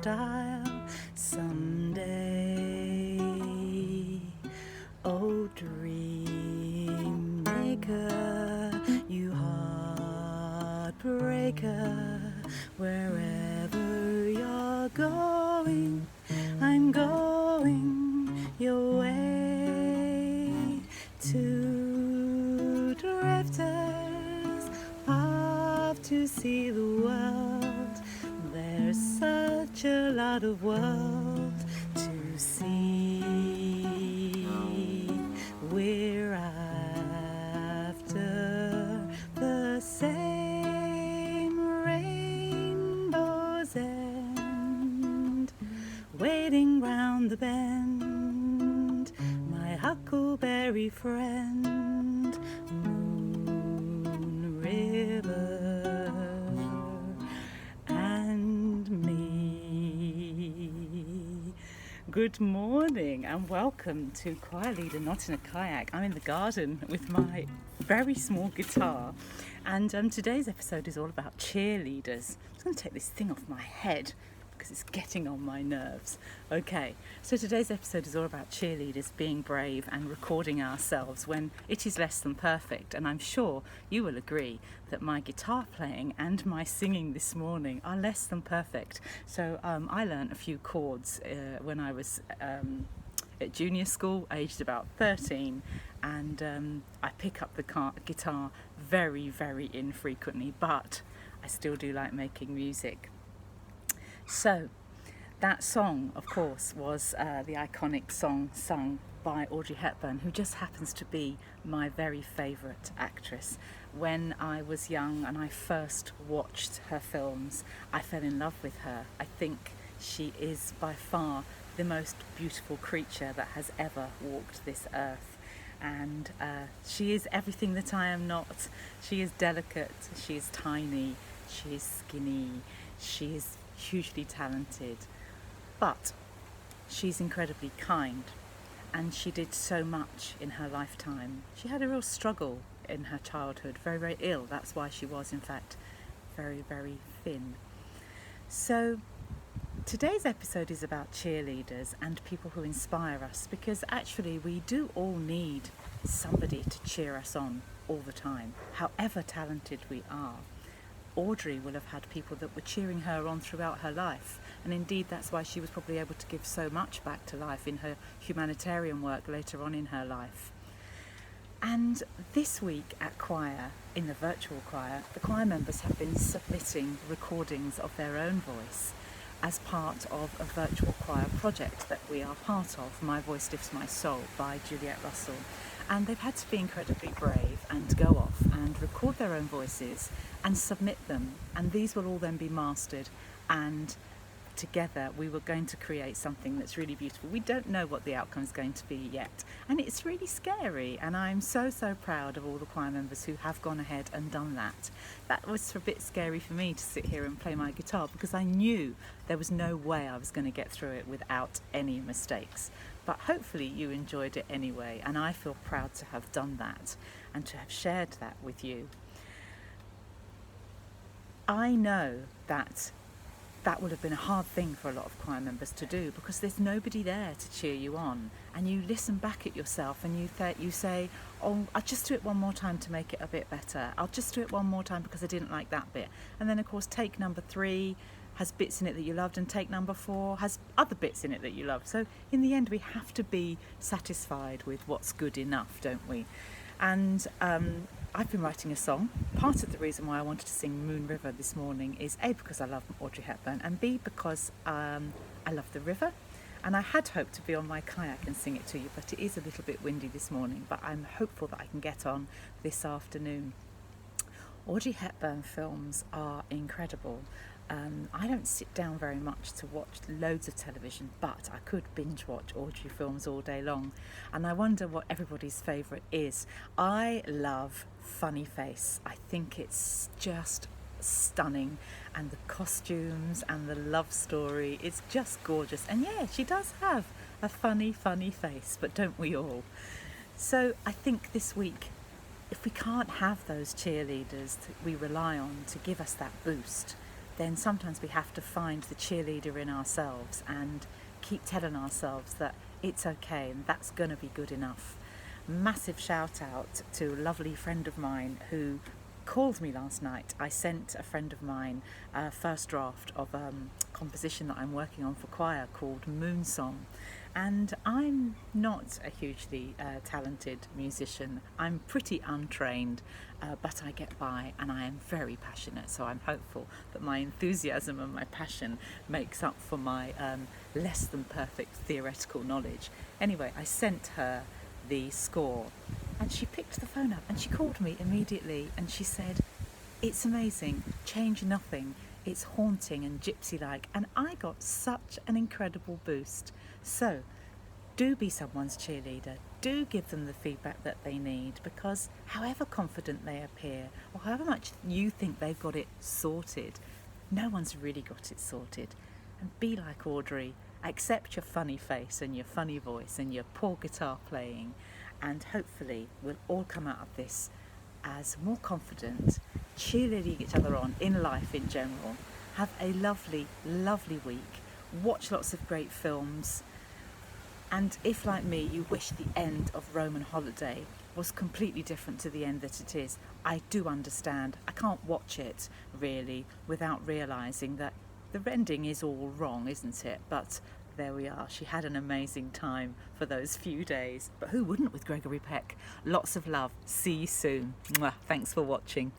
style someday. Oh, dream maker, you heartbreaker, wherever you're going, I'm going your way. Two drifters off to see the world. There's such a lot of world to see. We're after the same rainbow's end, waiting round the bend, my huckleberry friend, Moon River and me. Good morning and welcome to Cheerleader Not in a Kayak. I'm in the garden with my very small guitar, and today's episode is all about cheerleaders. I'm just going to take this thing off my head because it's getting on my nerves. Okay, so today's episode is all about cheerleaders being brave and recording ourselves when it is less than perfect. And I'm sure you will agree that my guitar playing and my singing this morning are less than perfect. So I learned a few chords when I was at junior school, aged about 13, and I pick up the guitar very, very infrequently, but I still do like making music. So that song, of course, was the iconic song sung by Audrey Hepburn, who just happens to be my very favourite actress. When I was young and I first watched her films, I fell in love with her. I think she is by far the most beautiful creature that has ever walked this earth. And she is everything that I am not. She is delicate, she is tiny, she is skinny, she is hugely talented, but she's incredibly kind, and she did so much in her lifetime. She had a real struggle in her childhood, very, very ill. That's why she was, in fact, very, very thin. So today's episode is about cheerleaders and people who inspire us, because actually we do all need somebody to cheer us on all the time, however talented we are. Audrey will have had people that were cheering her on throughout her life, and indeed that's why she was probably able to give so much back to life in her humanitarian work later on in her life. And this week at choir, in the virtual choir, the choir members have been submitting recordings of their own voice as part of a virtual choir project that we are part of, My Voice Lifts My Soul by Juliet Russell. And they've had to be incredibly brave and go off and record their own voices and submit them. And these will all then be mastered, and together we were going to create something that's really beautiful. We don't know what the outcome is going to be yet, and it's really scary, and I'm so proud of all the choir members who have gone ahead and done that. That was a bit scary for me to sit here and play my guitar, because I knew there was no way I was going to get through it without any mistakes. But hopefully you enjoyed it anyway, and I feel proud to have done that and to have shared that with you. I know that will have been a hard thing for a lot of choir members to do, because there's nobody there to cheer you on, and you listen back at yourself and you say, oh, I'll just do it one more time to make it a bit better. I'll just do it one more time because I didn't like that bit. And then of course take number 3 has bits in it that you loved, and take number 4 has other bits in it that you loved. So in the end we have to be satisfied with what's good enough, don't we? And I've been writing a song. Part of the reason why I wanted to sing Moon River this morning is A, because I love Audrey Hepburn, and B, because I love the river, and I had hoped to be on my kayak and sing it to you, but it is a little bit windy this morning, but I'm hopeful that I can get on this afternoon. Audrey Hepburn films are incredible. I don't sit down very much to watch loads of television, but I could binge watch Audrey films all day long, and I wonder what everybody's favourite is. I love Funny Face. I think it's just stunning, and the costumes and the love story, it's just gorgeous. And yeah, she does have a funny face, but don't we all? So I think this week, if we can't have those cheerleaders that we rely on to give us that boost, then sometimes we have to find the cheerleader in ourselves and keep telling ourselves that it's okay and that's going to be good enough. Massive shout out to a lovely friend of mine who called me last night. I sent a friend of mine a first draft of a composition that I'm working on for choir called Moon Song. And I'm not a hugely talented musician. I'm pretty untrained, but I get by and I am very passionate. So I'm hopeful that my enthusiasm and my passion makes up for my less than perfect theoretical knowledge. Anyway, I sent her the score and she picked the phone up and she called me immediately and she said, "It's amazing, change nothing, it's haunting and gypsy-like." And I got such an incredible boost. So do be someone's cheerleader, do give them the feedback that they need, because however confident they appear or however much you think they've got it sorted, no one's really got it sorted. And be like Audrey, accept your funny face and your funny voice and your poor guitar playing, and hopefully we'll all come out of this as more confident, cheerleading each other on in life in general. Have a lovely, lovely week. Watch lots of great films. And if, like me, you wish the end of Roman Holiday was completely different to the end that it is, I do understand. I can't watch it, really, without realising that the ending is all wrong, isn't it? But there we are. She had an amazing time for those few days. But who wouldn't with Gregory Peck? Lots of love. See you soon. Mwah. Thanks for watching.